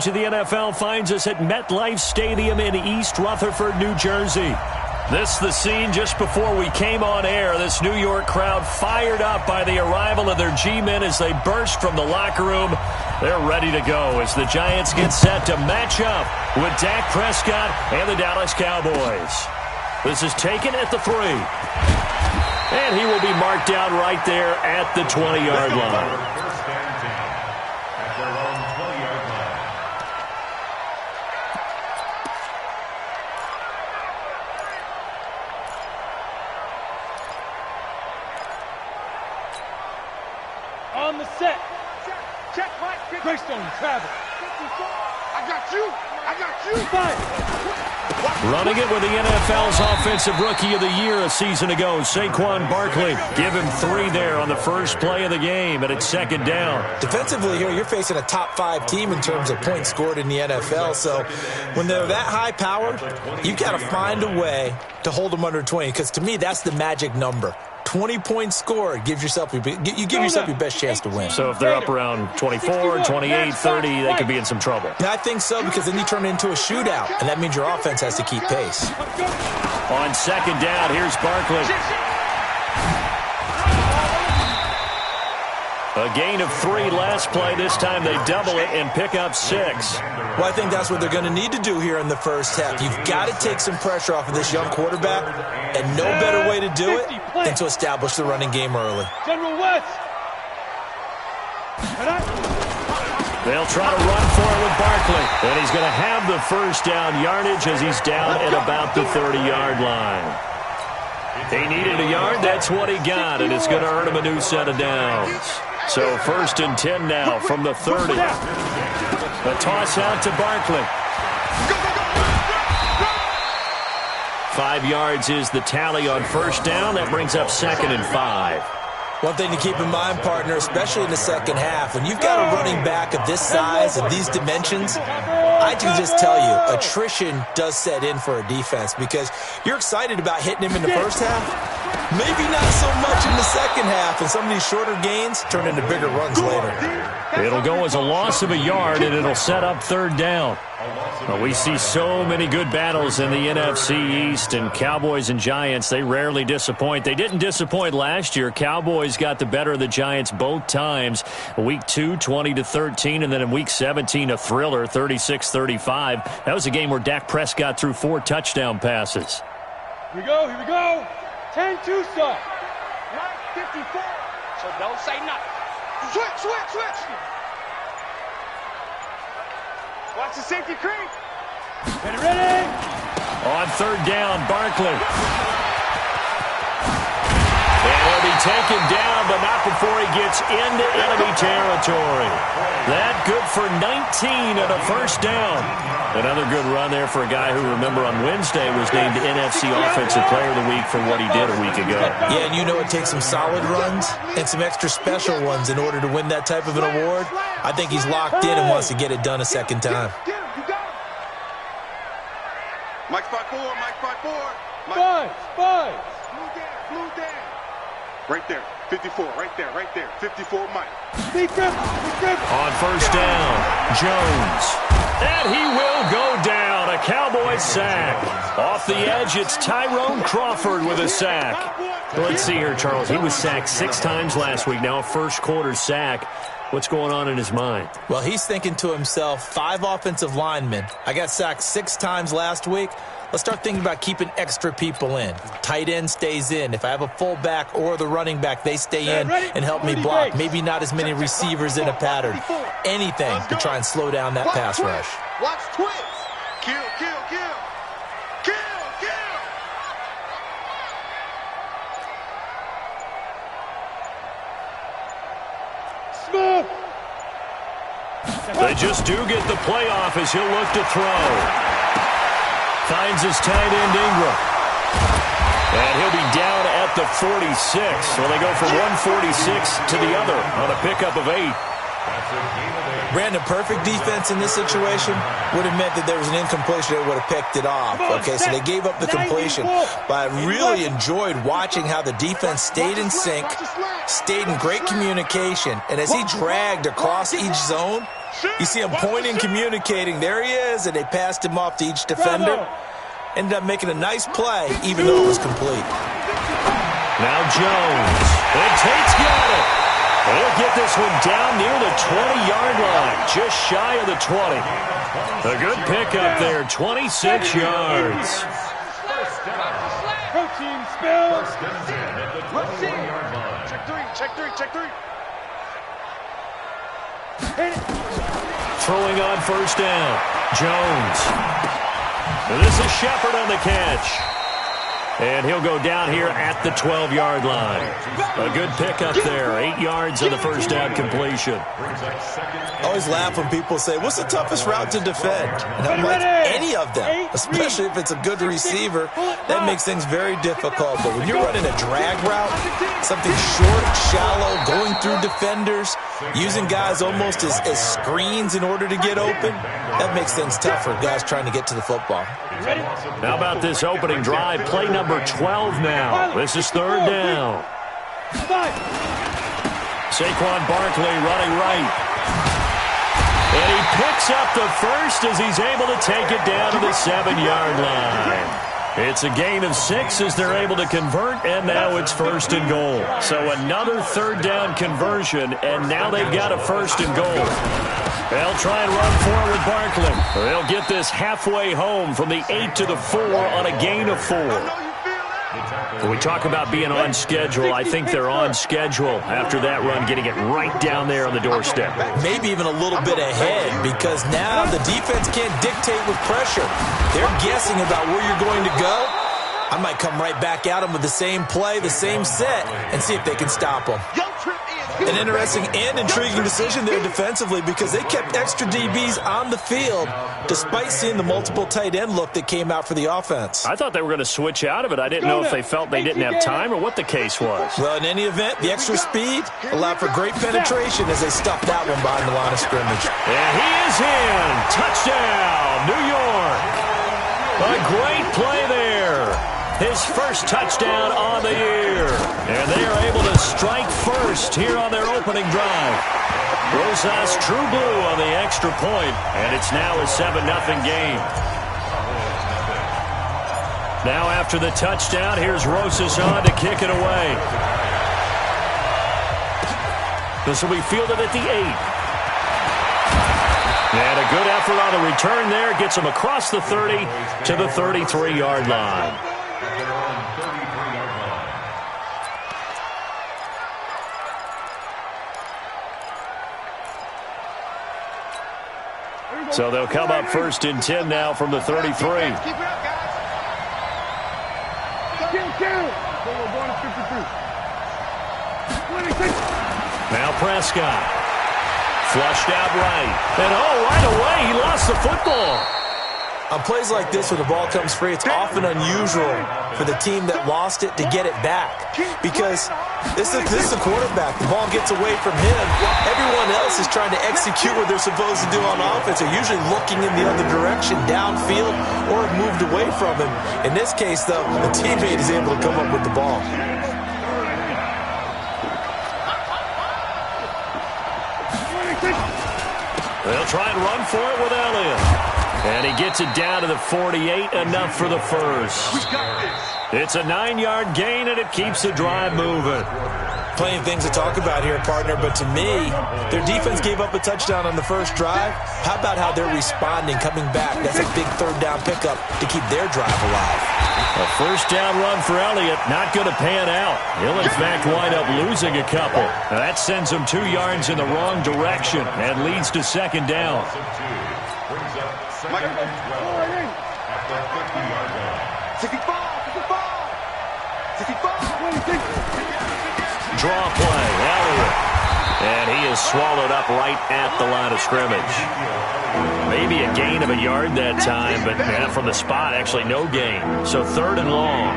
To the NFL finds us at MetLife Stadium in East Rutherford, New Jersey. This the scene just before we came on air. This New York crowd fired up by the arrival of their G-men as they burst from the locker room. They're ready to go as the Giants get set to match up with Dak Prescott and the Dallas Cowboys. This is taken at the 3. And he will be marked down right there at the 20-yard line. On the set. Check, Mike. Greystone, travel. I got you. Fine. Running it with the NFL's Offensive Rookie of the Year a season ago, Saquon Barkley. Give him 3 there on the first play of the game, and it's second down. Defensively here, you're facing a top 5 team in terms of points scored in the NFL. So when they're that high-powered, you've got to find a way to hold them under 20, because to me, that's the magic number. 20 points scored gives yourself your best chance to win. So if they're up around 24, 28, 30, they could be in some trouble. Yeah, I think so, because then you turn it into a shootout, and that means your offense has to keep pace. On second down, here's Barkley. A gain of 3 last play. This time they double it and pick up 6. Well, I think that's what they're going to need to do here in the first half. You've got to take some pressure off of this young quarterback, and no better way to do it than to establish the running game early. General West. They'll try to run for it with Barkley. And he's going to have the first down yardage as he's down at about the 30-yard line. He needed a yard. That's what he got, and it's going to earn him a new set of downs. So first and 10 now from the 30. A toss out to Barkley. 5 yards is the tally on first down. That brings up second and 5. One thing to keep in mind, partner, especially in the second half, when you've got a running back of this size, of these dimensions, I can just tell you, attrition does set in for a defense, because you're excited about hitting him in the first half, maybe not so much in the second half, and some of these shorter gains turn into bigger runs later. It'll go as a loss of a yard, and it'll set up third down. Well, we see so many good battles in the NFC East, and Cowboys and Giants, they rarely disappoint. They didn't disappoint last year. Cowboys got the better of the Giants both times. Week 2, 20-13, and then in Week 17, a thriller, 36-35. That was a game where Dak Prescott threw 4 touchdown passes. Here we go. 10-2 stop. 54. So don't say nothing. Switch. Watch the safety creep. Ready. On third down, Barkley. And he'll be taken down, but not before he gets into enemy territory. That good for 19 and a first down. Another good run there for a guy who, remember, on Wednesday was named NFC Offensive Player of the Week for what he did a week ago. Yeah, and you know it takes some solid runs and some extra special ones in order to win that type of an award. I think he's locked in and wants to get it done a second time. Mike spot 4. Five. Blue down. Right there. 54. Right there. 54, Mike. Big grip. On first down, Jones. And he will go down. A Cowboys sack. Off the edge, it's Tyrone Crawford with a sack. Let's see here, Charles. He was sacked 6 times last week. Now a first quarter sack. What's going on in his mind? Well, he's thinking to himself, 5 offensive linemen. I got sacked 6 times last week. Let's start thinking about keeping extra people in. Tight end stays in. If I have a fullback or the running back, they stay in and help me block. Maybe not as many receivers in a pattern. Anything to try and slow down that pass rush. Watch twins. Kill. Smith. They just do get the playoff as he'll look to throw. Finds his tight end Ingram. And he'll be down at the 46. So they go from 146 to the other on a pickup of 8. Brandon, perfect defense in this situation would have meant that there was an incompletion. They would have picked it off. Okay, so they gave up the completion. But I really enjoyed watching how the defense stayed in sync, stayed in great communication. And as he dragged across each zone, you see him pointing, communicating. There he is, and they passed him off to each defender. Ended up making a nice play, even though it was complete. Now Jones. And Tate's got it. He'll get this one down near the 20-yard line, just shy of the 20. A good pickup there, 26 yards. Go team, Spill. Check three. Throwing on first down, Jones. And this is Shepard on the catch. And he'll go down here at the 12-yard line. A good pickup there. 8 yards on the first down completion. I always laugh when people say, what's the toughest route to defend? And I'm like, any of them, especially if it's a good receiver. That makes things very difficult. But when you're running a drag route, something short, shallow, going through defenders, using guys almost as screens in order to get open, that makes things tough for guys trying to get to the football. How about this opening drive? Play number 12 now. This is third down. Saquon Barkley running right. And he picks up the first as he's able to take it down to the 7-yard line. It's a gain of 6 as they're able to convert, and now it's first and goal. So another third down conversion, and now they've got a first and goal. They'll try and run forward with Barkley. They'll get this halfway home from the 8 to the 4 on a gain of 4. When we talk about being on schedule, I think they're on schedule after that run, getting it right down there on the doorstep. Maybe even a little bit ahead, because now the defense can't dictate with pressure. They're guessing about where you're going to go. I might come right back at them with the same play, the same set, and see if they can stop them. An interesting and intriguing decision there defensively, because they kept extra DBs on the field despite seeing the multiple tight end look that came out for the offense. I thought they were going to switch out of it. I didn't know if they felt they didn't have time or what the case was. Well, in any event, the extra speed allowed for great penetration as they stuffed that one behind the line of scrimmage. And he is in. Touchdown, New York. A great play there. His first touchdown on the year. And they are able to strike first here on their opening drive. Rosas True Blue on the extra point, and it's now a 7-0 game. Now after the touchdown, here's Rosas on to kick it away. This will be fielded at the 8. And a good effort on the return there. Gets him across the 30 to the 33-yard line. So they'll come up first and 10 now from the 33. Keep it up, guys. Kill. Now Prescott. Flushed out right. And right away, he lost the football. On plays like this where the ball comes free, it's often unusual for the team that lost it to get it back, because this is the quarterback. The ball gets away from him. Everyone else is trying to execute what they're supposed to do on offense. They're usually looking in the other direction, downfield, or have moved away from him. In this case, though, the teammate is able to come up with the ball. They'll try and run for it with Elliott. And he gets it down to the 48, enough for the first. It's a 9-yard gain, and it keeps the drive moving. Plenty of things to talk about here, partner, but to me, their defense gave up a touchdown on the first drive. How about how they're responding, coming back? That's a big third down pickup to keep their drive alive. A first down run for Elliott, not going to pan out. He'll, in fact, wind up losing a couple. Now, that sends him 2 yards in the wrong direction and leads to second down. Draw play, Elliott. And he is swallowed up right at the line of scrimmage. Maybe a gain of a yard that time, but from the spot, actually no gain. So third and long.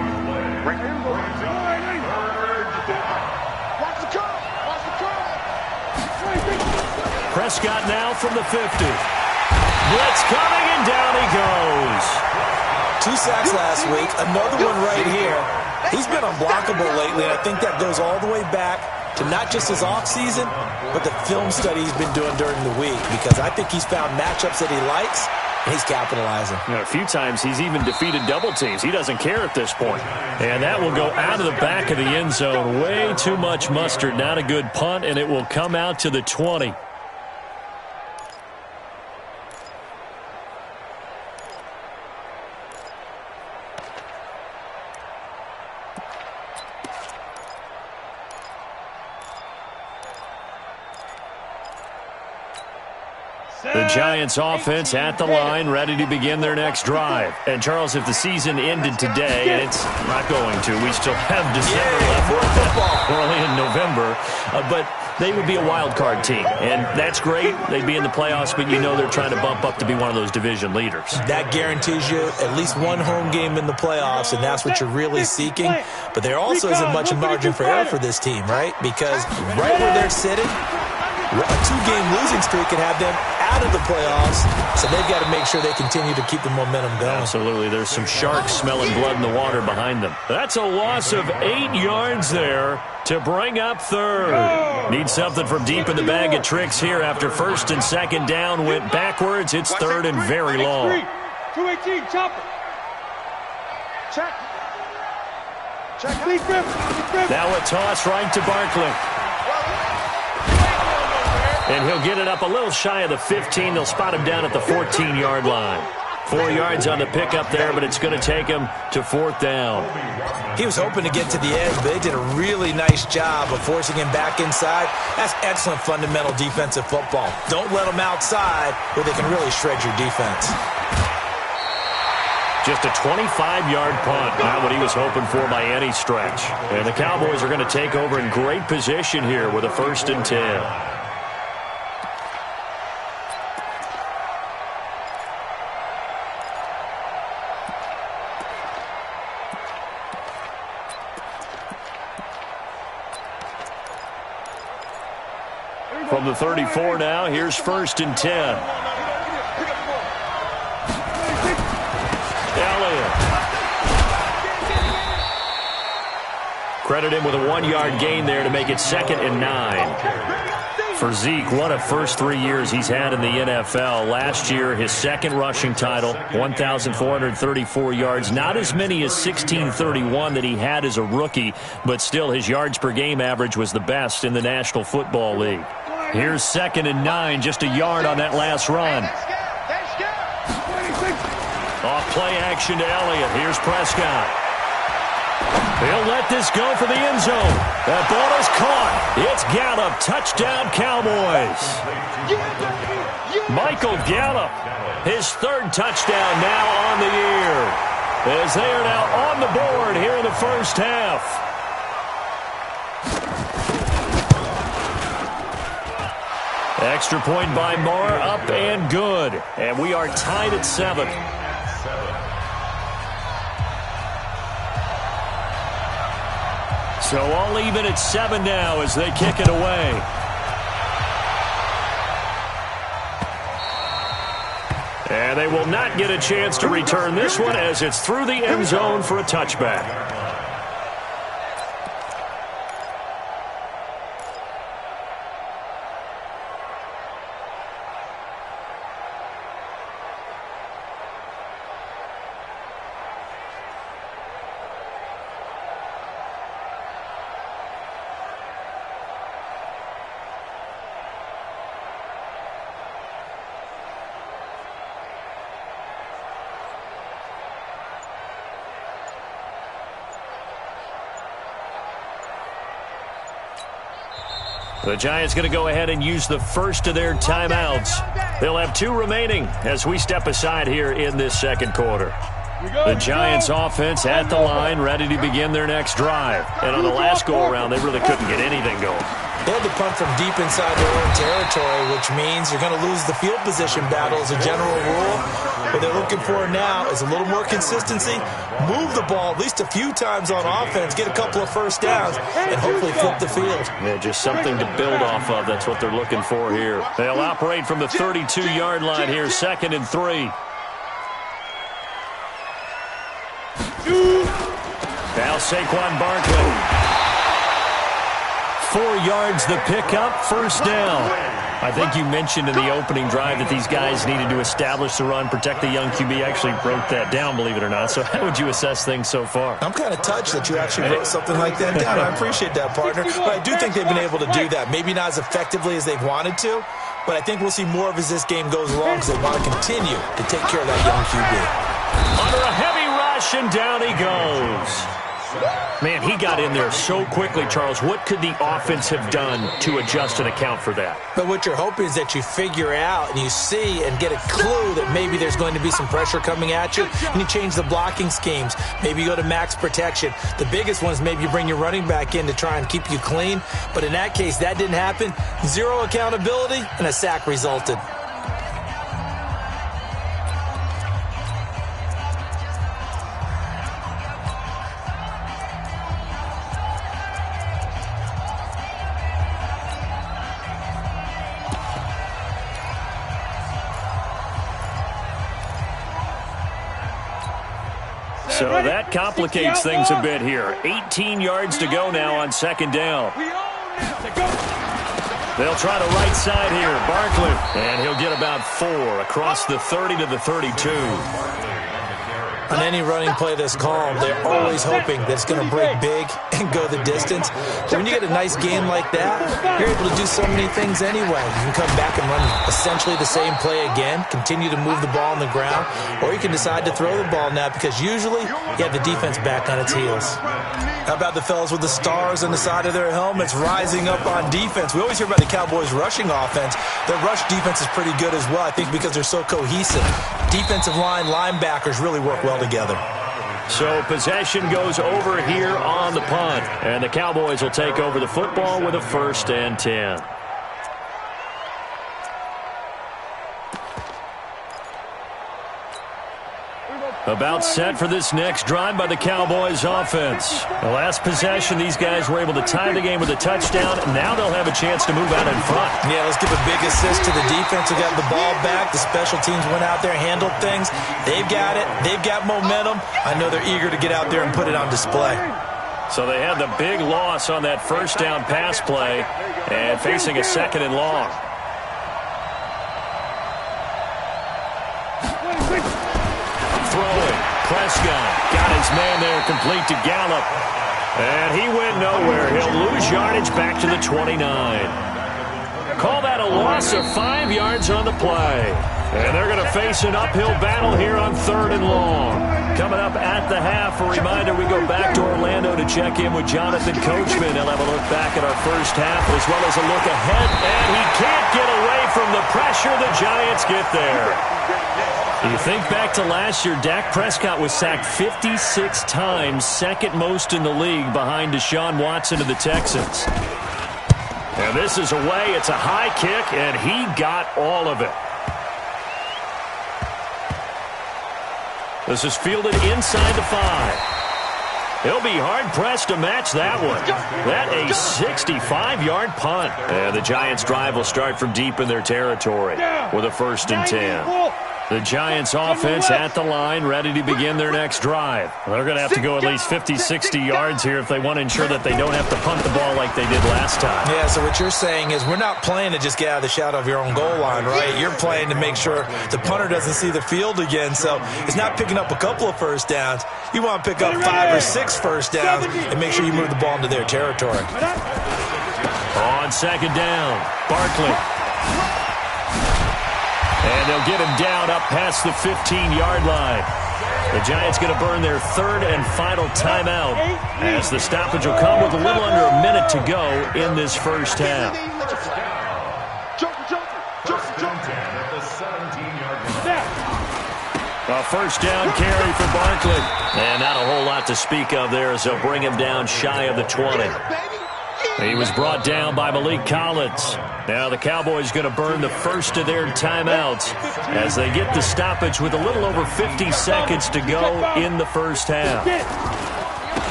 Prescott now from the 50. Blitz coming, and down he goes. 2 sacks last week, another one right here. He's been unblockable lately, and I think that goes all the way back to not just his offseason, but the film study he's been doing during the week, because I think he's found matchups that he likes, and he's capitalizing. You know, a few times he's even defeated double teams. He doesn't care at this point. And that will go out of the back of the end zone. Way too much mustard. Not a good punt, and it will come out to the 20. The Giants offense at the line, ready to begin their next drive. And, Charles, if the season ended today, and it's not going to, we still have December left, early in November, but they would be a wild card team. And that's great. They'd be in the playoffs, but you know they're trying to bump up to be one of those division leaders. That guarantees you at least one home game in the playoffs, and that's what you're really seeking. But there also isn't much margin for error for this team, right? Because right where they're sitting, a 2-game losing streak could have them out of the playoffs, so they've got to make sure they continue to keep the momentum going. Absolutely. There's some sharks smelling blood in the water behind them. That's a loss of 8 yards there to bring up third. Need something from deep in the bag of tricks here after first and second down went backwards. It's third and very long. 218, chopper. Check. Now a toss right to Barkley. And he'll get it up a little shy of the 15. They'll spot him down at the 14-yard line. 4 yards on the pickup there, but it's going to take him to fourth down. He was hoping to get to the edge, but they did a really nice job of forcing him back inside. That's excellent fundamental defensive football. Don't let them outside where they can really shred your defense. Just a 25-yard punt, not what he was hoping for by any stretch. And the Cowboys are going to take over in great position here with a 1st and 10. From the 34 now, here's 1st and 10. Elliott. Credit him with a 1-yard gain there to make it 2nd and 9. For Zeke, what a first 3 years he's had in the NFL. Last year, his 2nd rushing title, 1,434 yards. Not as many as 1,631 that he had as a rookie, but still his yards per game average was the best in the National Football League. Here's 2nd and 9, just a yard on that last run. Off play action to Elliott. Here's Prescott. He'll let this go for the end zone. That ball is caught. It's Gallup. Touchdown, Cowboys. Michael Gallup, his 3rd touchdown now on the year, as they are now on the board here in the first half. Extra point by Moore, up and good. And we are tied at 7. So all even at 7 now as they kick it away. And they will not get a chance to return this one as it's through the end zone for a touchback. The Giants going to go ahead and use the first of their timeouts. They'll have 2 remaining as we step aside here in this second quarter. The Giants offense at the line, ready to begin their next drive. And on the last go-around, they really couldn't get anything going. They had to punt from deep inside their own territory, which means you're going to lose the field position battle as a general rule. What they're looking for now is a little more consistency, move the ball at least a few times on offense, get a couple of first downs, and hopefully flip the field. Yeah, just something to build off of. That's what they're looking for here. They'll operate from the 32-yard line here, 2nd and 3. Now Saquon Barkley. 4 yards the pickup, first down. I think you mentioned in the opening drive that these guys needed to establish the run, protect the young QB. I actually wrote that down, believe it or not. So how would you assess things so far? I'm kind of touched that you actually wrote something like that down. I appreciate that, partner. But I do think they've been able to do that. Maybe not as effectively as they've wanted to, but I think we'll see more of as this game goes along because they want to continue to take care of that young QB. Under a heavy rush, and down he goes. Man, he got in there so quickly, Charles. What could the offense have done to adjust and account for that? But what you're hoping is that you figure out and you see and get a clue that maybe there's going to be some pressure coming at you, and you change the blocking schemes. Maybe you go to max protection. The biggest one is maybe you bring your running back in to try and keep you clean. But in that case, that didn't happen. 0 accountability, and a sack resulted. So that complicates things a bit here. 18 yards to go now on 2nd down. They'll try the right side here. Barkley. And he'll get about 4 across the 30 to the 32. On any running play that's called, they're always hoping that it's going to break big and go the distance. But when you get a nice game like that, you're able to do so many things anyway. You can come back and run essentially the same play again, continue to move the ball on the ground, or you can decide to throw the ball now because usually you have the defense back on its heels. How about the fellas with the stars on the side of their helmets rising up on defense? We always hear about the Cowboys' rushing offense. Their rush defense is pretty good as well, I think, because they're so cohesive. Defensive line, linebackers really work well together. So possession goes over here on the punt, and the Cowboys will take over the football with a 1st and 10. About set for this next drive by the Cowboys offense. The last possession, these guys were able to tie the game with a touchdown. Now they'll have a chance to move out in front. Yeah, let's give a big assist to the defense who got the ball back. The special teams went out there, handled things. They've got it. They've got momentum. I know they're eager to get out there and put it on display. So they had the big loss on that 1st down pass play and facing a 2nd and long. Throwing. Prescott got his man there complete to Gallup. And he went nowhere. He'll lose yardage back to the 29. Call that a loss of 5 yards on the play. And they're going to face an uphill battle here on 3rd and long. Coming up at the half, a reminder, we go back to Orlando to check in with Jonathan Coachman. He'll have a look back at our first half as well as a look ahead. And he can't get away from the pressure. The Giants get there. You think back to last year, Dak Prescott was sacked 56 times, 2nd most in the league behind Deshaun Watson of the Texans. And this is away. It's a high kick, and he got all of it. This is fielded inside the 5. He'll be hard-pressed to match that one. That a 65-yard punt. And the Giants' drive will start from deep in their territory with a 1st and 10. The Giants offense at the line, ready to begin their next drive. They're going to have to go at least 50, 60 yards here if they want to ensure that they don't have to punt the ball like they did last time. Yeah, so what you're saying is we're not playing to just get out of the shadow of your own goal line, right? You're playing to make sure the punter doesn't see the field again. So it's not picking up a couple of first downs. You want to pick up 5 or 6 first downs and make sure you move the ball into their territory. On 2nd down, Barkley. And they'll get him down up past the 15-yard line. The Giants going to burn their 3rd and final timeout as the stoppage will come with a little under a minute to go in this first half. A 1st down carry for Barkley. And not a whole lot to speak of there as they'll bring him down shy of the 20. He was brought down by Malik Collins. Now the Cowboys going to burn the first of their timeouts as they get the stoppage with a little over 50 seconds to go in the first half.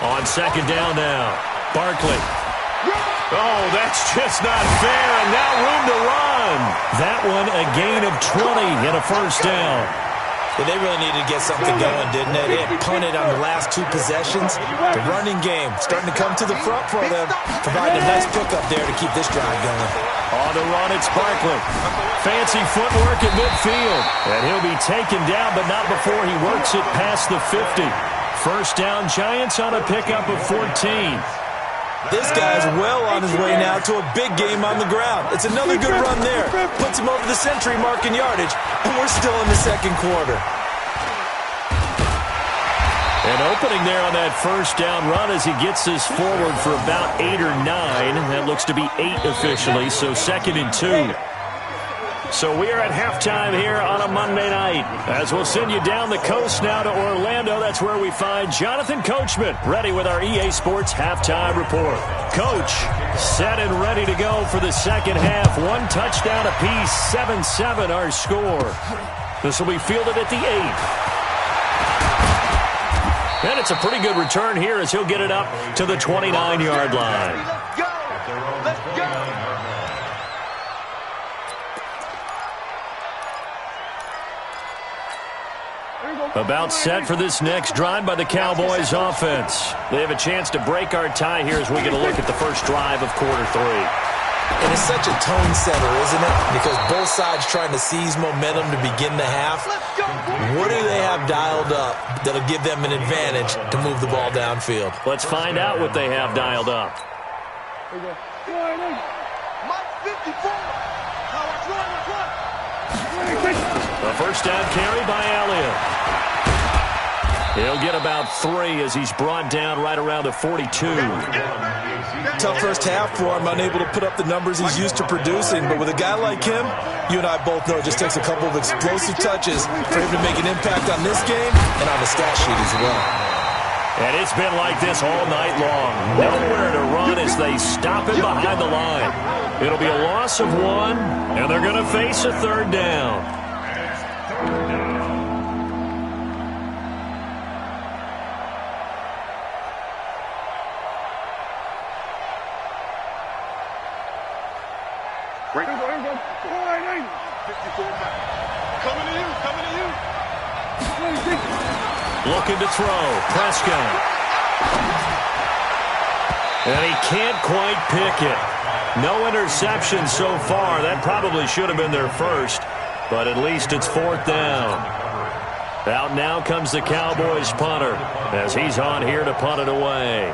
On second down now, Barkley. Oh, that's just not fair, and now room to run. That one a gain of 20 and a first down. Yeah, they really needed to get something going, didn't they? They had punted on the last 2 possessions. The running game starting to come to the front for them, providing a nice pickup there to keep this drive going. On the run, it's Barkley. Fancy footwork at midfield. And he'll be taken down, but not before he works it past the 50. First down, Giants on a pickup of 14. This guy's well on his way now to a big game on the ground. It's another good run there. Puts him over the century mark in yardage, and we're still in the second quarter. An opening there on that first down run as he gets this forward for about 8 or 9. That looks to be 8 officially, so second and 2. So we are at halftime here on a Monday night. As we'll send you down the coast now to Orlando, that's where we find Jonathan Coachman, ready with our EA Sports Halftime Report. Coach, set and ready to go for the second half. 1 touchdown apiece, 7-7 our score. This will be fielded at the 8. And it's a pretty good return here as he'll get it up to the 29-yard line. Let's go! Let's go! About set for this next drive by the Cowboys offense. They have a chance to break our tie here as we get a look at the first drive of quarter 3. And it's such a tone setter, isn't it? Because both sides trying to seize momentum to begin the half. What do they have dialed up that'll give them an advantage to move the ball downfield? Let's find out what they have dialed up. Mike 54. A first down carry by Elliott. He'll get about 3 as he's brought down right around the 42. Tough first half for him, unable to put up the numbers he's used to producing. But with a guy like him, you and I both know it just takes a couple of explosive touches for him to make an impact on this game and on the stat sheet as well. And it's been like this all night long. Nowhere to run as they stop him behind the line. It'll be a loss of 1, and they're going to face a third down. Right. 54 coming to you, coming to you. Looking to throw. Prescott. And he can't quite pick it. No interception so far. That probably should have been their first, but at least it's 4th down. Out now comes the Cowboys punter as he's on here to punt it away.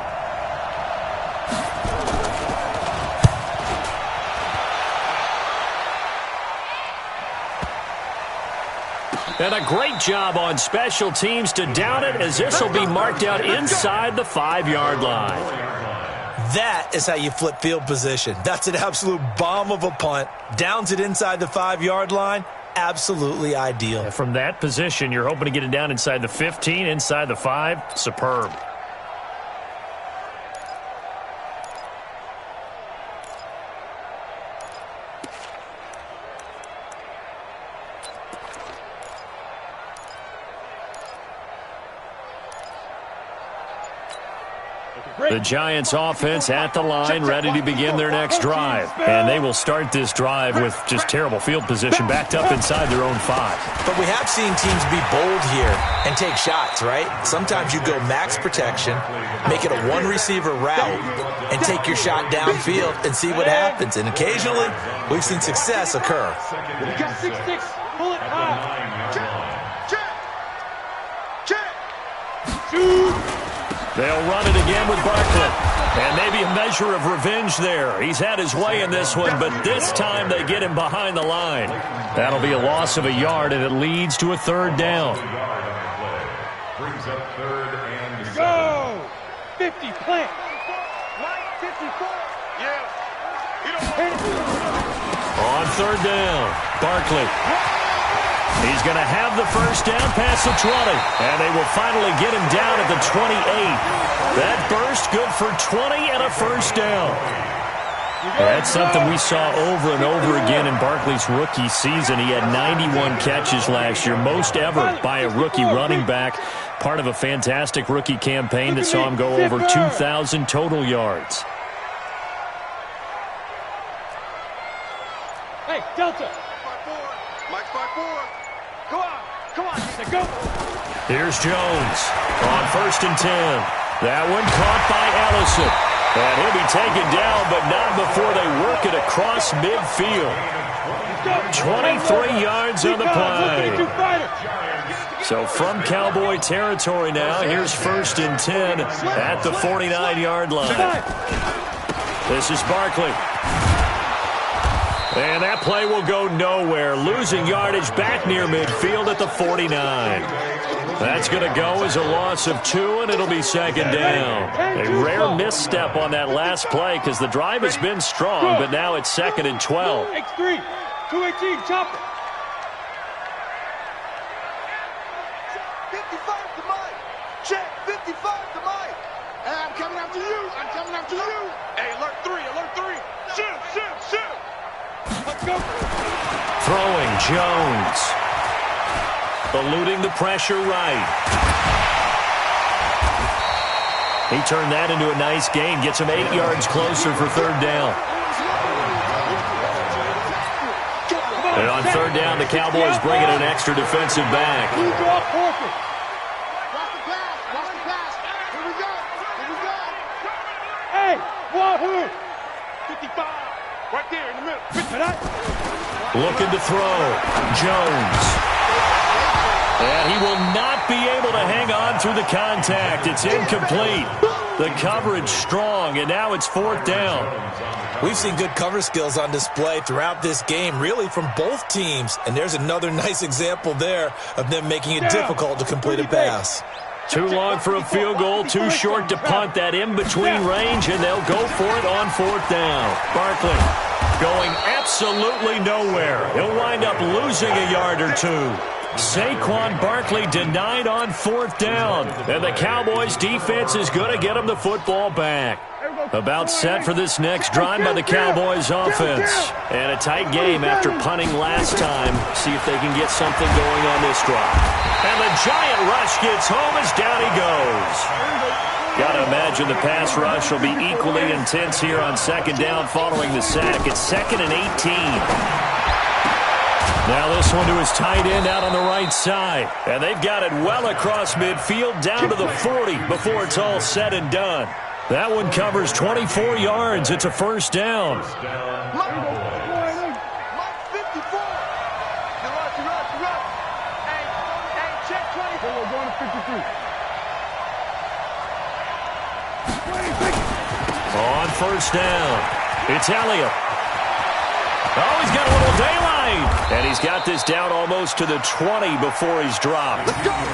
And a great job on special teams to down it as this will be marked out inside the 5-yard line. That is how you flip field position. That's an absolute bomb of a punt. Downs it inside the 5-yard line. Absolutely ideal. From that position, you're hoping to get it down inside the 15, inside the 5. Superb. The Giants offense at the line, ready to begin their next drive. And they will start this drive with just terrible field position, backed up inside their own 5. But we have seen teams be bold here and take shots, right? Sometimes you go max protection, make it a 1-receiver route, and take your shot downfield and see what happens. And occasionally, we've seen success occur. You got 6-6. Pull it high. Check. Shoot. They'll run it again with Barkley. And maybe a measure of revenge there. He's had his way in this one, but this time they get him behind the line. That'll be a loss of a yard, and it leads to a 3rd down. Brings up 3rd and 7. Go! 50, plant. Line 54. Yeah. On 3rd down, Barkley. He's going to have the first down past the 20. And they will finally get him down at the 28. That burst good for 20 and a first down. That's something we saw over and over again in Barkley's rookie season. He had 91 catches last year, most ever by a rookie running back. Part of a fantastic rookie campaign that saw him go over 2,000 total yards. Hey, Delta. Mike 5-4. Come on, go. Here's Jones on 1st and 10. That one caught by Allison. And he'll be taken down, but not before they work it across midfield. 23 yards on the play. So from Cowboy territory now, here's 1st and 10 at the 49-yard line. This is Barkley. And that play will go nowhere, losing yardage back near midfield at the 49. That's going to go as a loss of 2, and it'll be 2nd down. A rare misstep on that last play because the drive has been strong, but now it's 2nd and 12. X3, 218, chopper. 55 to Mike. Check, 55 to Mike. Hey, I'm coming after you. Hey, alert 3. Shoot. Let's go. Throwing Jones. Eluding the pressure right. He turned that into a nice gain. Gets him 8 yards closer for 3rd down. And on 3rd down, the Cowboys bring in an extra defensive back. Watch the pass. Here we go. Hey, Wahoo. 55. Right there in the middle. Looking to throw. Jones. And he will not be able to hang on through the contact. It's incomplete. The coverage strong, and now it's 4th down. We've seen good cover skills on display throughout this game, really from both teams. And there's another nice example there of them making it difficult to complete a pass. Too long for a field goal, too short to punt. That in-between range, and they'll go for it on 4th down. Barkley going absolutely nowhere. He'll wind up losing a yard or 2. Saquon Barkley denied on 4th down. And the Cowboys defense is going to get him the football back. About set for this next drive by the Cowboys offense. And a tight game after punting last time. See if they can get something going on this drive. And the giant rush gets home as down he goes. Got to imagine the pass rush will be equally intense here on 2nd down following the sack. It's 2nd and 18. Now this one to his tight end out on the right side. And they've got it well across midfield down to the 40 before it's all said and done. That one covers 24 yards. It's a 1st down. Mike 54. You rush. Hey, check 24. We're going to 53. On 1st down, it's Elliott. Oh, he's got a little daylight. And he's got this down almost to the 20 before he's dropped.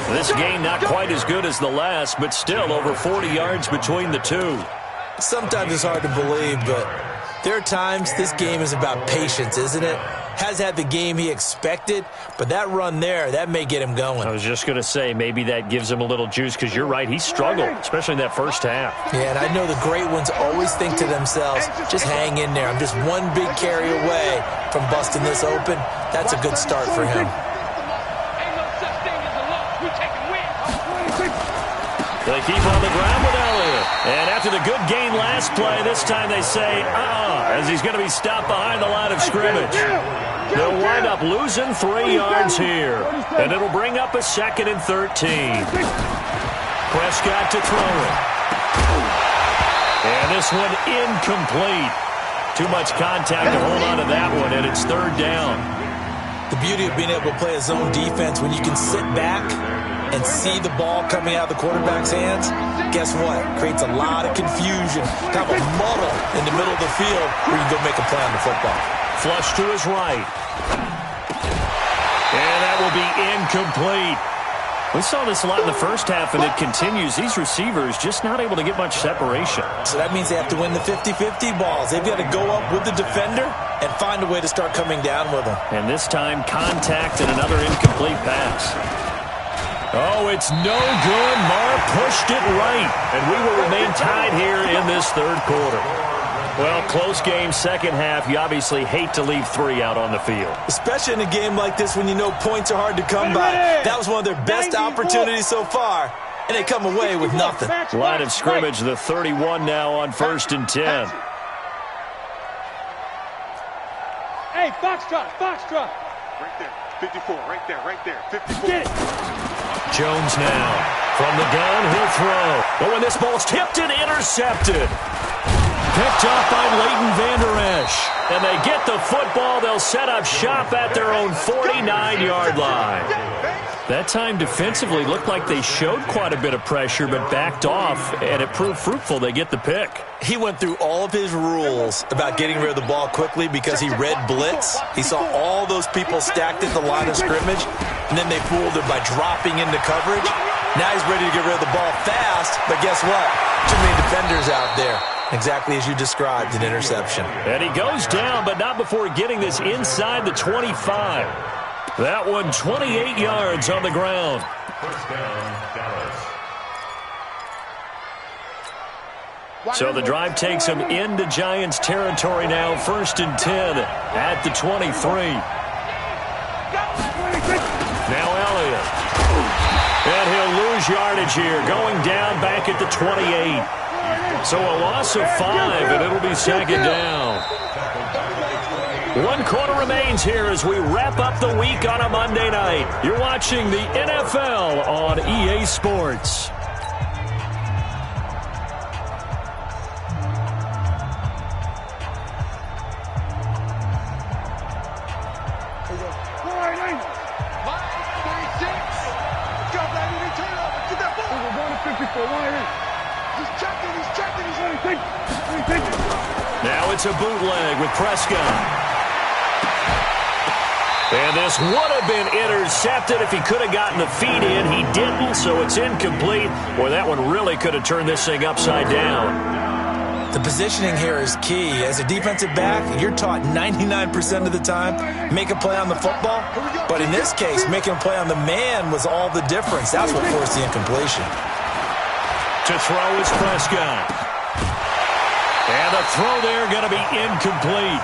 This game not quite as good as the last, but still over 40 yards between the two. Sometimes it's hard to believe, but there are times this game is about patience, isn't it? Has had the game he expected, but that run there, that may get him going. I was just going to say, maybe that gives him a little juice, because you're right, he struggled, especially in that first half. Yeah, and I know the great ones always think to themselves, just hang in there. I'm just one big carry away from busting this open. That's a good start for him. They keep on the ground with Elliott. And after the good gain last play, this time they say, as he's going to be stopped behind the line of scrimmage. They'll wind up losing 3 yards here. And it'll bring up a 2nd and 13. Prescott to throw it. And this one incomplete. Too much contact to hold on to that one, and it's 3rd down. The beauty of being able to play a zone defense when you can sit back and see the ball coming out of the quarterback's hands, guess what? Creates a lot of confusion, kind of a muddle in the middle of the field where you can go make a play on the football. Flush to his right. And that will be incomplete. We saw this a lot in the first half, and it continues. These receivers just not able to get much separation. So that means they have to win the 50-50 balls. They've got to go up with the defender and find a way to start coming down with them. And this time, contact and another incomplete pass. Oh, it's no good. Marr pushed it right. And we will remain tied here in this third quarter. Well, close game, second half. You obviously hate to leave 3 out on the field. Especially in a game like this when you know points are hard to come by. That was one of their best opportunities so far, and they come away with nothing. Line of scrimmage, the 31 now on 1st and 10. Hey, Foxtrot. Right there. 54, right there. 54. Get it. Jones now. From the gun, he'll throw. But when this ball's tipped and intercepted. Picked up by Leighton Vander Esch. And they get the football. They'll set up shop at their own 49-yard line. That time defensively looked like they showed quite a bit of pressure but backed off, and it proved fruitful. They get the pick. He went through all of his rules about getting rid of the ball quickly because he read blitz. He saw all those people stacked at the line of scrimmage, and then they fooled him by dropping into coverage. Now he's ready to get rid of the ball fast, but guess what? Too many defenders out there. Exactly as you described, an interception. And he goes down, but not before getting this inside the 25. That one 28 yards on the ground. So the drive takes him into Giants territory now. 1st and 10 at the 23. Now Elliott. And he'll lose yardage here, going down back at the 28. So a loss of 5, and it'll be 2nd down. 1 quarter remains here as we wrap up the week on a Monday night. You're watching the NFL on EA Sports. Now it's a bootleg with Prescott. And this would have been intercepted if he could have gotten the feet in. He didn't, so it's incomplete. Boy, that one really could have turned this thing upside down. The positioning here is key. As a defensive back, you're taught 99% of the time, make a play on the football. But in this case, making a play on the man was all the difference. That's what forced the incompletion. To throw is Prescott. And the throw there going to be incomplete.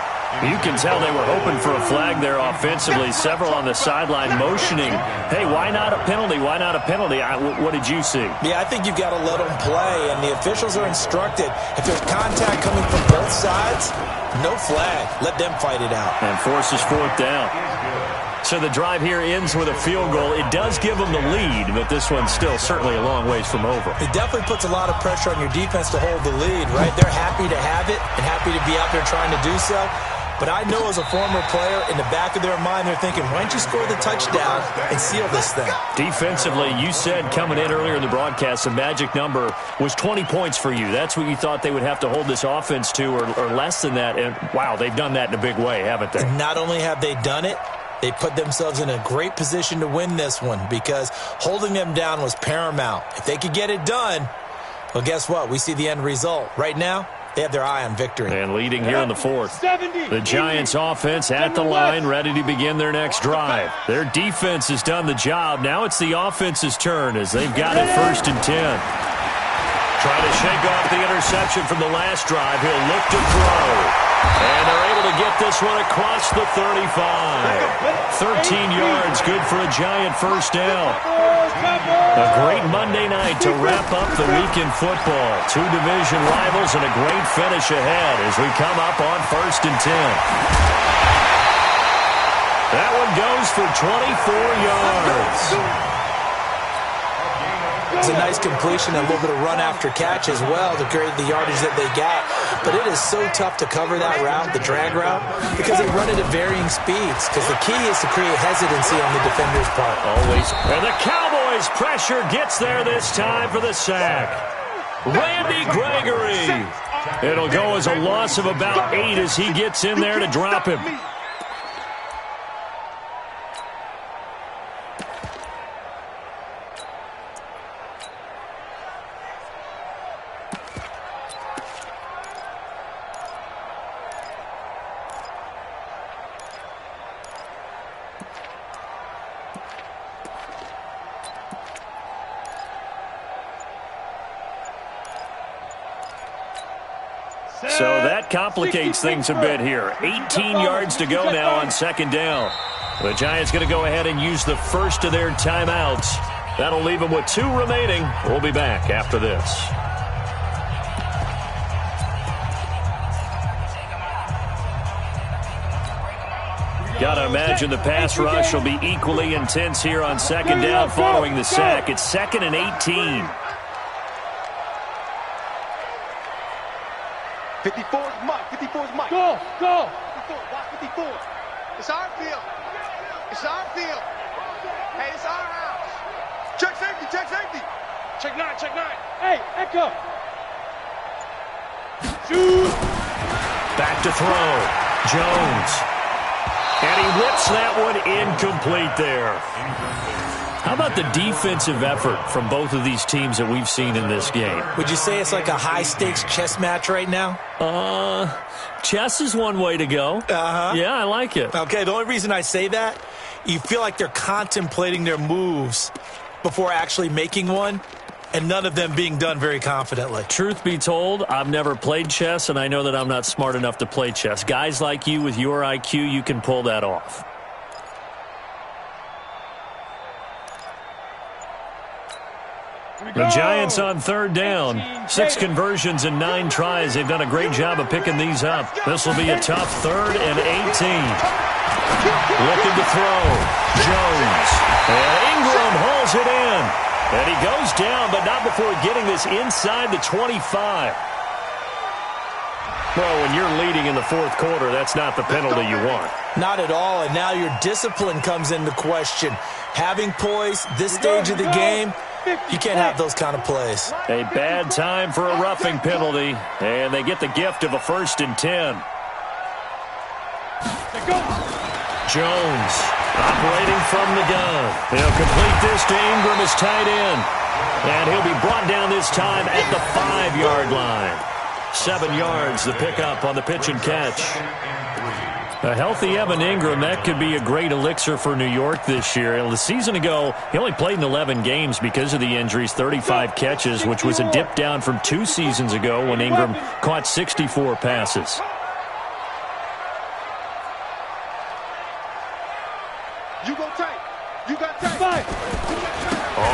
You can tell they were hoping for a flag there offensively. Several on the sideline motioning. Hey, why not a penalty? Why not a penalty? What did you see? Yeah, I think you've got to let them play, and the officials are instructed. If there's contact coming from both sides, no flag. Let them fight it out. And forces 4th down. So the drive here ends with a field goal. It does give them the lead, but this one's still certainly a long ways from over. It definitely puts a lot of pressure on your defense to hold the lead, right? They're happy to have it and happy to be out there trying to do so. But I know as a former player, in the back of their mind, they're thinking, why don't you score the touchdown and seal this thing? Defensively, you said coming in earlier in the broadcast, the magic number was 20 points for you. That's what you thought they would have to hold this offense to, or less than that. And, wow, they've done that in a big way, haven't they? And not only have they done it, they put themselves in a great position to win this one because holding them down was paramount. If they could get it done, well, guess what? We see the end result. Right now, they have their eye on victory. And leading here in the 4th. The Giants offense at the line, ready to begin their next drive. Their defense has done the job. Now it's the offense's turn as they've got it 1st and 10. Trying to shake off the interception from the last drive. He'll look to throw. And they're able to get this one across the 35. 13 yards, good for a Giant 1st down. A great Monday night to wrap up the week in football. 2 division rivals and a great finish ahead as we come up on 1st and 10. That one goes for 24 yards. It's a nice completion, a little bit of run after catch as well to create the yardage that they got. But it is so tough to cover that route, the drag route, because they run it at varying speeds. Because the key is to create hesitancy on the defender's part. Always. And the Cowboys' pressure gets there this time for the sack. Randy Gregory. It'll go as a loss of about 8 as he gets in there to drop him. So that complicates things a bit here. 18 yards to go now on second down. The Giants going to go ahead and use the first of their timeouts. That'll leave them with 2 remaining. We'll be back after this. Got to imagine the pass rush will be equally intense here on second down following the sack. It's 2nd and 18. 54 is Mike. 54 is Mike. Go. 54. Watch 54. It's our field. It's our field. Hey, it's our house. Check safety. Check safety. Check 9. Check 9. Hey, Echo. Shoot. Back to throw. Jones. And he whips that one incomplete there. How about the defensive effort from both of these teams that we've seen in this game? Would you say it's like a high-stakes chess match right now? Chess is one way to go. Uh-huh. Yeah, I like it. Okay, the only reason I say that, you feel like they're contemplating their moves before actually making one, and none of them being done very confidently. Truth be told, I've never played chess, and I know that I'm not smart enough to play chess. Guys like you with your IQ, you can pull that off. The Giants on third down. 6 conversions and 9 tries. They've done a great job of picking these up. This will be a tough 3rd and 18. Looking to throw. Jones. And Ingram hauls it in. And he goes down, but not before getting this inside the 25. Well, when you're leading in the 4th quarter, that's not the penalty you want. Not at all, and now your discipline comes into question. Having poise, this stage of the game, you can't have those kind of plays. A bad time for a roughing penalty, and they get the gift of a 1st and 10. Jones operating from the gun. He'll complete this to Ingram as tight end. And he'll be brought down this time at the 5-yard line. 7 yards, the pickup on the pitch and catch. A healthy Evan Ingram, that could be a great elixir for New York this year. The season ago, he only played in 11 games because of the injuries, 35 catches, which was a dip down from 2 seasons ago when Ingram caught 64 passes. You go tight. You got tight.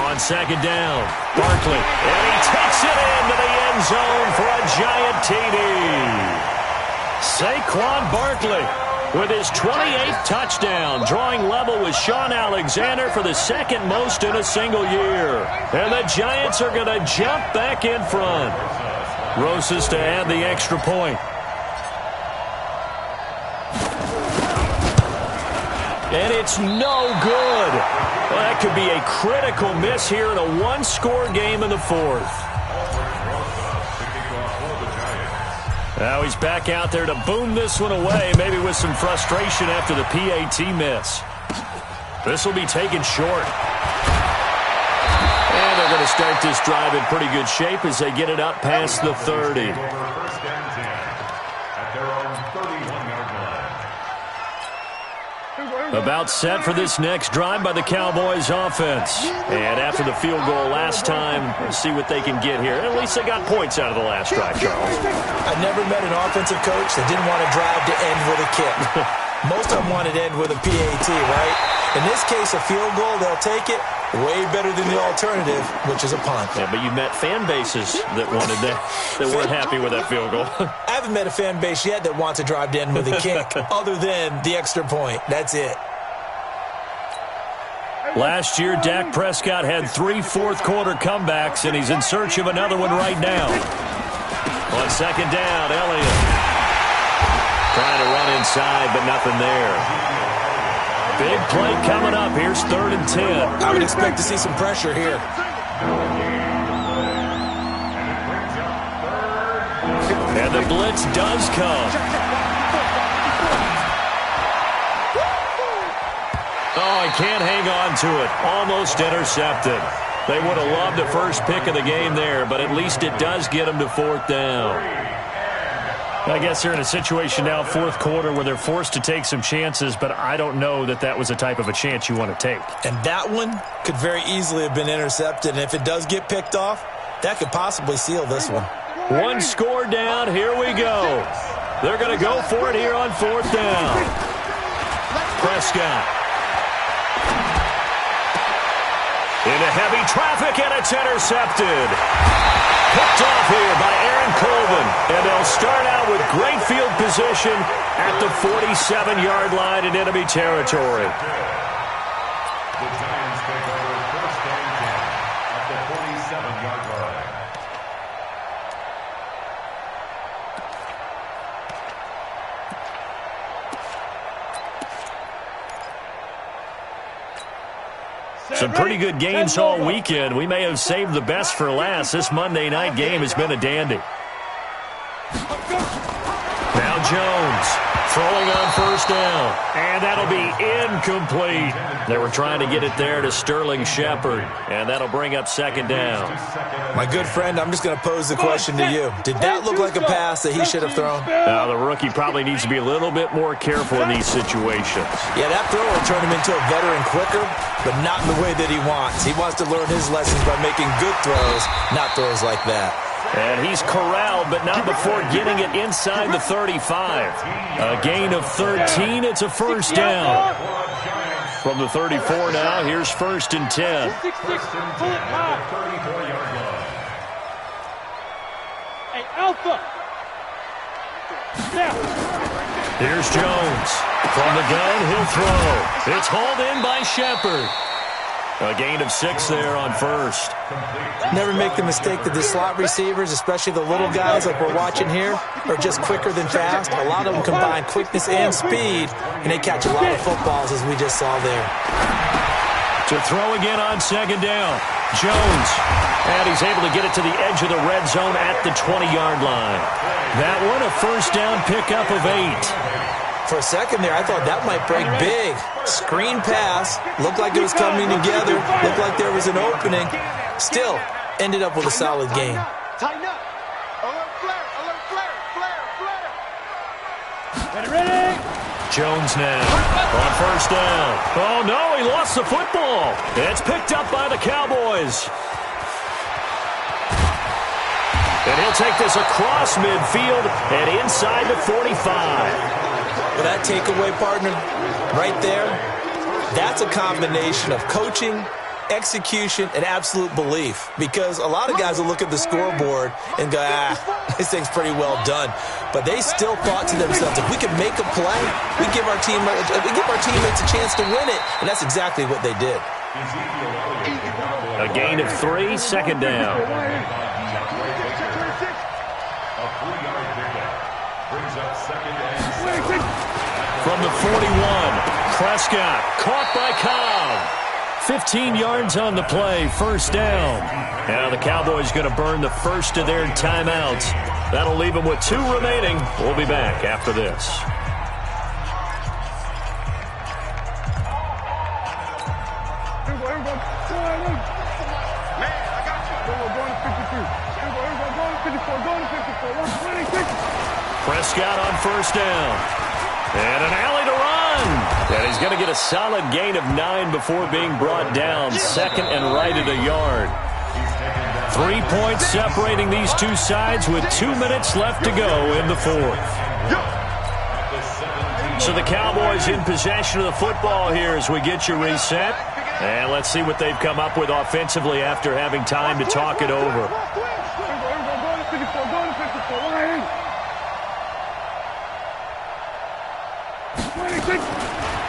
On second down, Barkley. And he takes it into the end zone for a giant TD. Saquon Barkley with his 28th touchdown, drawing level with Sean Alexander for the 2nd most in a single year. And the Giants are going to jump back in front. Rosas to add the extra point. And it's no good. Well, that could be a critical miss here in a 1-score game in the 4th. Now he's back out there to boom this one away, maybe with some frustration after the PAT miss. This will be taken short. And they're going to start this drive in pretty good shape as they get it up past the 30. About set for this next drive by the Cowboys offense. And after the field goal last time, we'll see what they can get here. At least they got points out of the last drive, Charles. I never met an offensive coach that didn't want to drive to end with a kick. Most of them wanted to end with a PAT, right? In this case, a field goal, they'll take it. Way better than the alternative, which is a punt. Yeah, but you met fan bases that wanted that weren't happy with that field goal. I haven't met a fan base yet that wants to drive to end with a kick other than the extra point. That's it. Last year, Dak Prescott had 3 fourth-quarter comebacks, and he's in search of another one right now. On second down, Elliott trying to run inside, but nothing there. Big play coming up. Here's 3rd and 10. I would expect to see some pressure here. And the blitz does come. Oh, he can't hang on to it. Almost intercepted. They would have loved the first pick of the game there, but at least it does get them to 4th down. I guess they're in a situation now, 4th quarter, where they're forced to take some chances, but I don't know that that was the type of a chance you want to take. And that one could very easily have been intercepted, and if it does get picked off, that could possibly seal this one. One score down. Here we go. They're going to go for it here on 4th down. Prescott. Into heavy traffic, and it's intercepted. Picked off here by Aaron Colvin. And they'll start out with great field position at the 47-yard line in enemy territory. The Giants take over 1st and 10 at the 47-yard line. Some pretty good games all weekend. We may have saved the best for last. This Monday night game has been a dandy. Now Jones throwing on 1st down. And that'll be incomplete. They were trying to get it there to Sterling Shepard. And that'll bring up 2nd down. My good friend, I'm just going to pose the question to you. Did that look like a pass that he should have thrown? The rookie probably needs to be a little bit more careful in these situations. Yeah, that throw will turn him into a veteran quicker, but not in the way that he wants. He wants to learn his lessons by making good throws, not throws like that. And he's corralled, but not before getting it inside the 35. A gain of 13. It's a 1st down. From the 34 now, here's 1st and 10. Hey, Alpha. Now. Here's Jones. From the gun, he'll throw. It's hauled in by Shepard. A gain of 6 there on 1st. Never make the mistake that the slot receivers, especially the little guys like we're watching here, are just quicker than fast. A lot of them combine quickness and speed, and they catch a lot of footballs, as we just saw there. To throw again on 2nd down. Jones. And he's able to get it to the edge of the red zone at the 20-yard line. That one, a 1st down pickup of 8. For a second there, I thought that might break big. Screen pass. Looked like it was coming together. Looked like there was an opening. Still, ended up with a solid game. Tighten up. Alert flare, alert flare, flare, flare. Ready? Jones now on 1st down. Oh, no, he lost the football. It's picked up by the Cowboys. And he'll take this across midfield and inside the 45. Well, that takeaway, partner, right there, that's a combination of coaching, execution, and absolute belief. Because a lot of guys will look at the scoreboard and go, this thing's pretty well done. But they still thought to themselves, if we can make a play, we give our teammates a chance to win it. And that's exactly what they did. A gain of 3, 2nd down. From the 41, Prescott caught by Cobb. 15 yards on the play, 1st down. Now the Cowboys going to burn the first of their timeouts. That'll leave them with 2 remaining. We'll be back after this. Prescott on 1st down. And an alley to run. And he's going to get a solid gain of 9 before being brought down. 2nd and right at a yard. 3 points separating these two sides with 2 minutes left to go in the 4th. So the Cowboys in possession of the football here as we get you reset. And let's see what they've come up with offensively after having time to talk it over.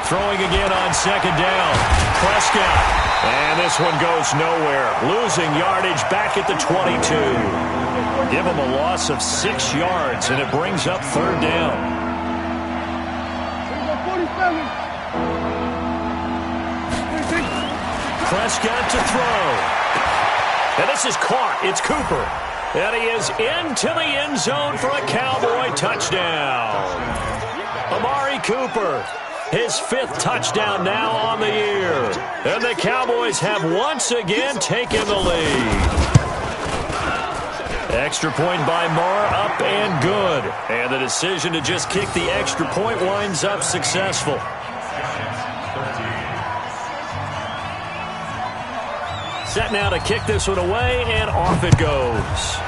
Throwing again on 2nd down. Prescott. And this one goes nowhere. Losing yardage back at the 22. Give him a loss of 6 yards, and it brings up 3rd down. Prescott to throw. And this is caught. It's Cooper. And he is into the end zone for a Cowboy touchdown. Amari Cooper. His 5th touchdown now on the year. And the Cowboys have once again taken the lead. Extra point by Marr, up and good. And the decision to just kick the extra point winds up successful. Set now to kick this one away, and off it goes.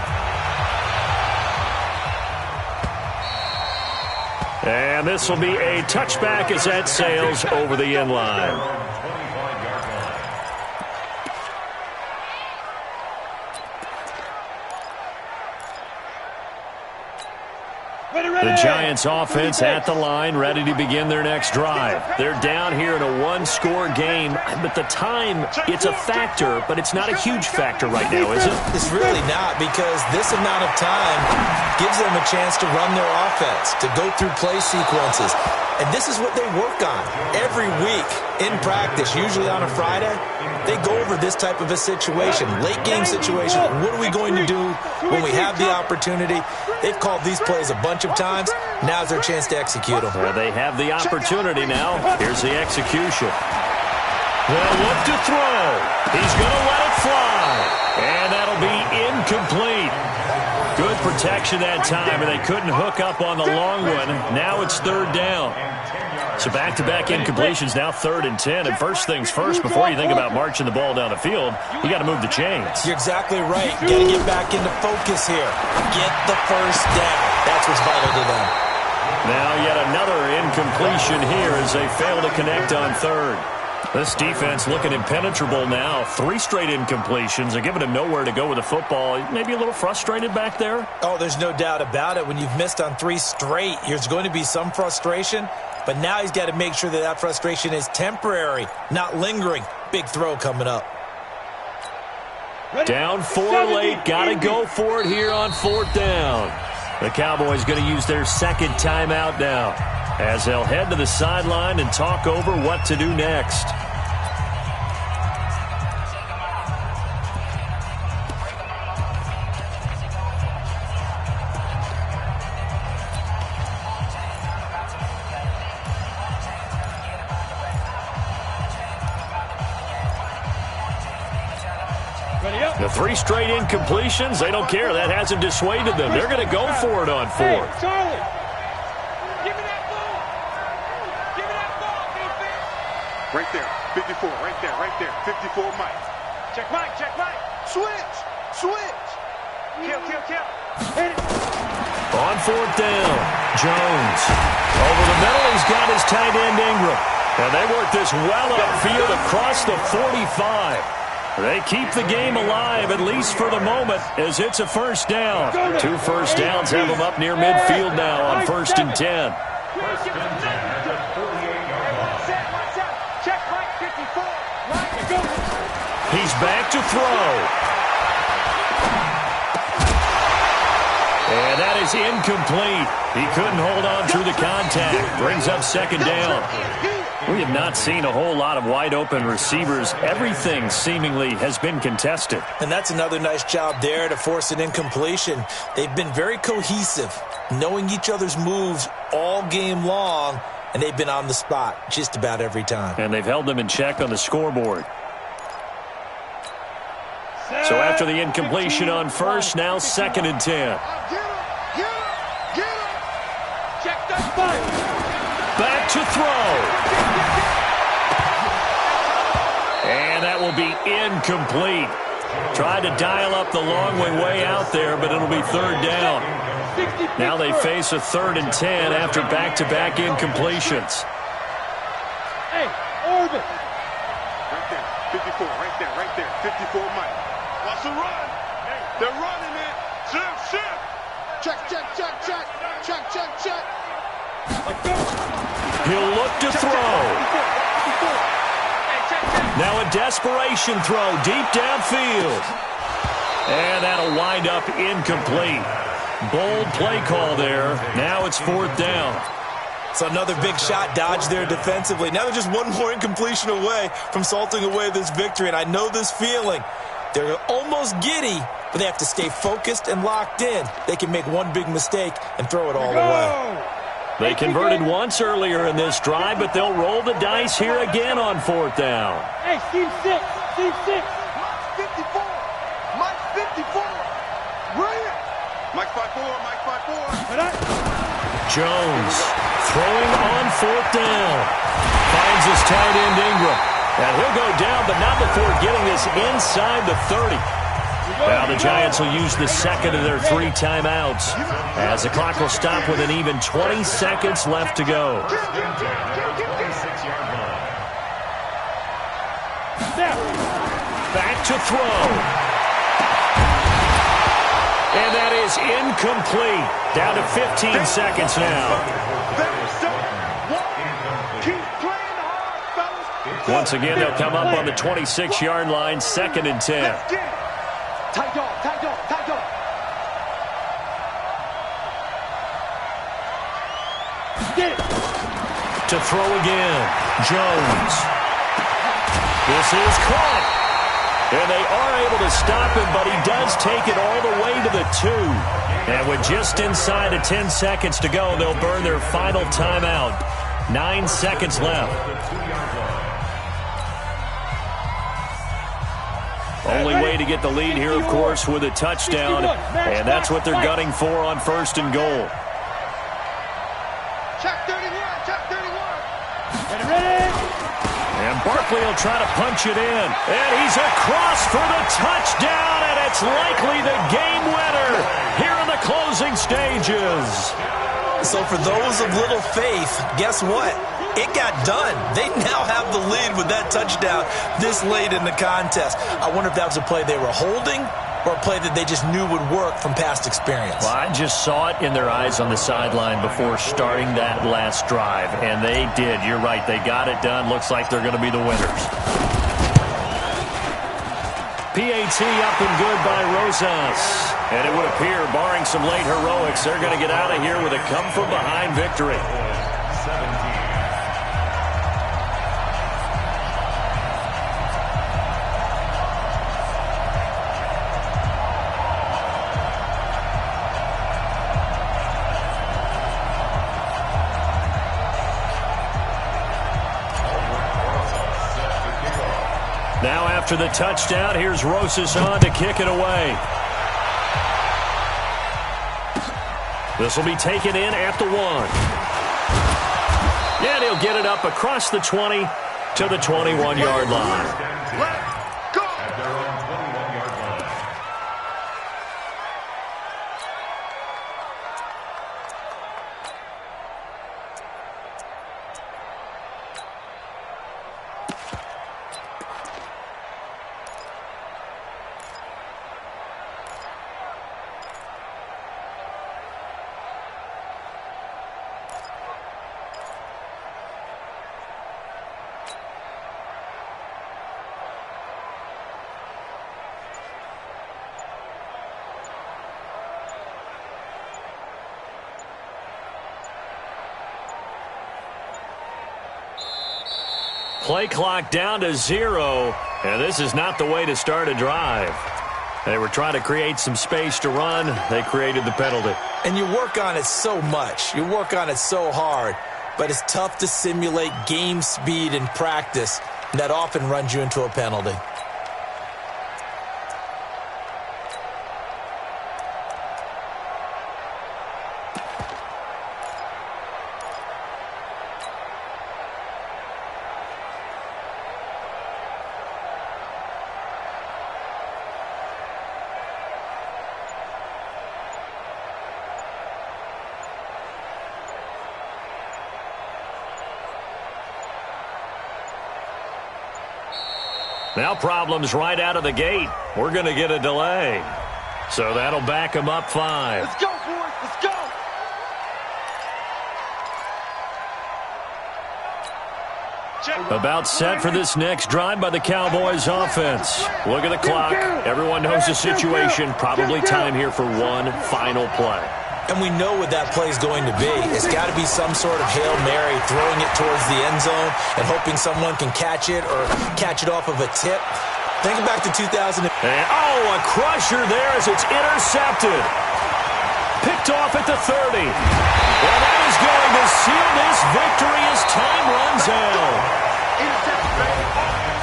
And this will be a touchback as that sails over the end line. The Giants offense at the line, ready to begin their next drive. They're down here in a one-score game, but the time, it's a factor, but it's not a huge factor right now, is it? It's really not, because this amount of time gives them a chance to run their offense, to go through play sequences. And this is what they work on every week in practice, usually on a Friday. They go over this type of a situation, late-game situation. What are we going to do when we have the opportunity? They've called these plays a bunch of times. Now's their chance to execute them. They have the opportunity now. Here's the execution. They'll look to throw. He's going to let it fly. And that'll be incomplete. Good protection that time, and they couldn't hook up on the long one. Now it's third down. So back-to-back incompletions, now 3rd and 10. And first things first, before you think about marching the ball down the field, you got to move the chains. You're exactly right. Got to get back into focus here. Get the first down. That's what's vital to them. Now yet another incompletion here as they fail to connect on third. This defense looking impenetrable now. 3 straight incompletions. They're giving him nowhere to go with the football. Maybe a little frustrated back there? Oh, there's no doubt about it. When you've missed on 3 straight, there's going to be some frustration. But now he's got to make sure that that frustration is temporary, not lingering. Big throw coming up. Down 4 late. Got to go for it here on 4th down. The Cowboys going to use their second timeout now, as they'll head to the sideline and talk over what to do next. The 3 straight incompletions, they don't care. That hasn't dissuaded them. They're going to go for it on 4th. Hey, Charlie, give me that ball. Give me that ball, defense. Right there, 54, right there, right there. 54, Mike. Check Mike, check Mike. Switch, switch. Kill. Hit it. On 4th down, Jones. Over the middle, he's got his tight end Ingram. And they work this well upfield across the 45. They keep the game alive, at least for the moment, as it's a first down. 2 first downs have them up near midfield now on 1st and 10. Check Mike, 54. Mike, go. He's back to throw. And that is incomplete. He couldn't hold on through the contact. Brings up 2nd down. We have not seen a whole lot of wide-open receivers. Everything seemingly has been contested. And that's another nice job there to force an incompletion. They've been very cohesive, knowing each other's moves all game long, and they've been on the spot just about every time. And they've held them in check on the scoreboard. So after the incompletion on 1st, now 2nd and 10. Get him. Check that spot. Back to throw. And that will be incomplete. Tried to dial up the long way out there, but it'll be 3rd down. Now they face a 3rd and 10 after back-to-back incompletions. Hey, Orbit. Right there, 54, right there. 54, Mike. Watch the run. They're running it. Shift. Check. He'll look to throw. Now a desperation throw deep downfield. And that'll wind up incomplete. Bold play call there. Now it's 4th down. So another big shot dodged there defensively. Now they're just one more incompletion away from salting away this victory. And I know this feeling. They're almost giddy, but they have to stay focused and locked in. They can make one big mistake and throw it all away. They converted once earlier in this drive, but they'll roll the dice here again on 4th down. Hey, Steve 6. Mike 54. Mike 54. Bring it. Mike 5-4. Jones throwing on 4th down. Finds his tight end Ingram. And he'll go down, but not before getting this inside the 30. Now the Giants will use the second of their 3 timeouts as the clock will stop with an even 20 seconds left to go. Back to throw. And that is incomplete. Down to 15 seconds now. Once again, they'll come up on the 26-yard line, 2nd and 10. Tight dog, tight dog, tight dog. To throw again, Jones. This is caught. And they are able to stop him, but he does take it all the way to the 2. And with just inside of 10 seconds to go, they'll burn their final timeout. 9 seconds left. Only way to get the lead here, of course, with a touchdown. And that's what they're gunning for on 1st and goal. Check 31, check 31. And Barkley will try to punch it in. And he's across for the touchdown, and it's likely the game winner here in the closing stages. So for those of little faith, guess what? It got done. They now have the lead with that touchdown this late in the contest. I wonder if that was a play they were holding or a play that they just knew would work from past experience. Well, I just saw it in their eyes on the sideline before starting that last drive, and they did. You're right. They got it done. Looks like they're going to be the winners. PAT up and good by Rosas. And it would appear, barring some late heroics, they're going to get out of here with a come-from-behind victory. 17. Now after the touchdown, here's Rosas on to kick it away. This will be taken in at the 1. And he'll get it up across the 20 to the 21-yard line. Let's go. At their own 21-yard line. Play clock down to 0, and this is not the way to start a drive. They were trying to create some space to run. They created the penalty. And you work on it so much. You work on it so hard. But it's tough to simulate game speed in practice. And that often runs you into a penalty. Now problems right out of the gate. We're going to get a delay. So that'll back them up 5. Let's go, boys. Let's go. About set for this next drive by the Cowboys offense. Look at the clock. Everyone knows the situation. Probably time here for one final play. And we know what that play is going to be. It's got to be some sort of Hail Mary, throwing it towards the end zone and hoping someone can catch it or catch it off of a tip. Think back to 2000. And, a crusher there as it's intercepted. Picked off at the 30. Well, that is going to seal this victory as time runs out.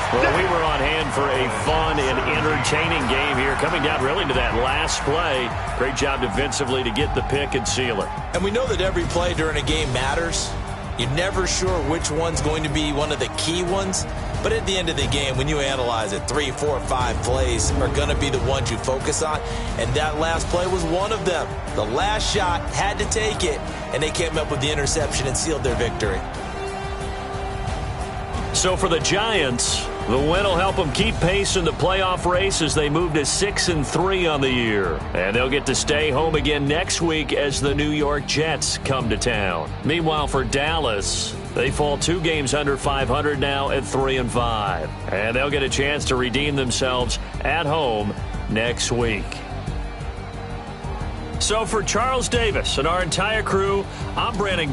Well, we were on hand for a fun and entertaining game here, coming down really to that last play. Great job defensively to get the pick and seal it. And we know that every play during a game matters. You're never sure which one's going to be one of the key ones. But at the end of the game, when you analyze it, 3, 4, 5 plays are going to be the ones you focus on. And that last play was one of them. The last shot had to take it, and they came up with the interception and sealed their victory. So for the Giants, the win will help them keep pace in the playoff race as they move to 6-3 on the year. And they'll get to stay home again next week as the New York Jets come to town. Meanwhile, for Dallas, they fall 2 games under 500 now at 3-5. And they'll get a chance to redeem themselves at home next week. So for Charles Davis and our entire crew, I'm Brandon